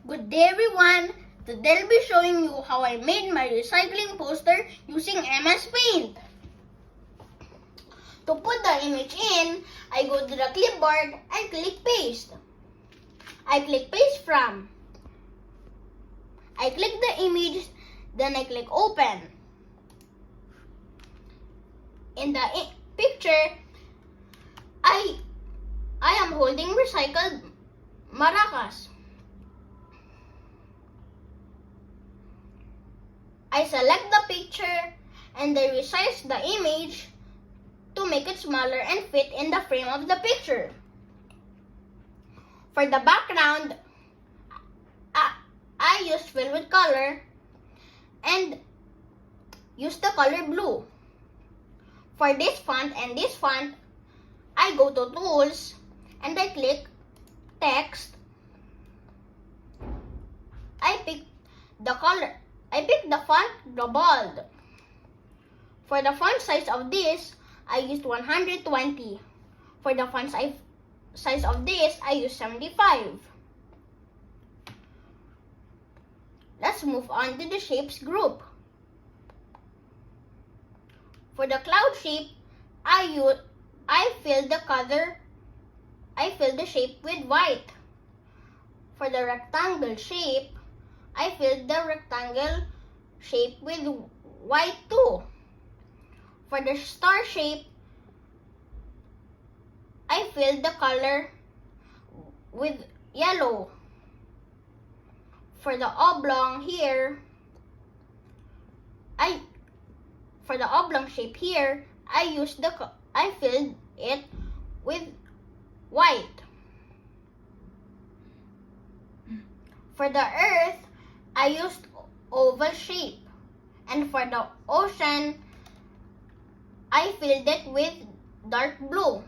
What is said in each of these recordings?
Good day everyone! Today I'll be showing you how I made my recycling poster using MS Paint. To put the image in, I go to the clipboard and click paste. I click paste from. I click the image, then I click open. In the picture, I am holding recycled maracas. I select the picture and I resize the image to make it smaller and fit in the frame of the picture. For the background, I use fill with color and use the color blue. For this font and this font, I go to tools and I click text. I pick the color. I pick the font, the bold. For the font size of this, I used 120. For the font size of this, I used 75. Let's move on to the shapes group. For the cloud shape, I fill the shape with white. For the rectangle shape, I filled the rectangle shape with white too. For the star shape, I filled the color with yellow. For the oblong here, for the oblong shape here, I filled it with white. For the earth, I used oval shape, and for the ocean, I filled it with dark blue.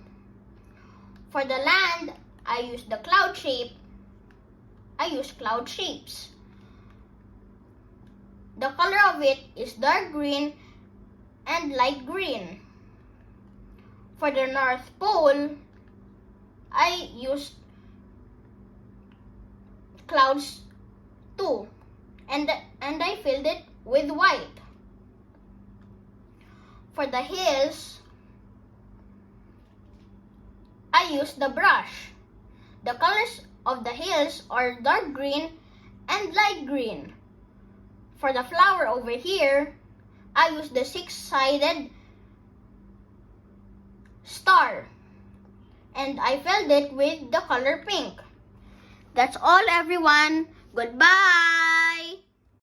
For the land, I used the cloud shape. I used cloud shapes. The color of it is dark green and light green. For the North Pole, I used clouds too. And I filled it with white. For the hills, I used the brush. The colors of the hills are dark green and light green. For the flower over here, I used the six-sided star. And I filled it with the color pink. That's all everyone. Goodbye!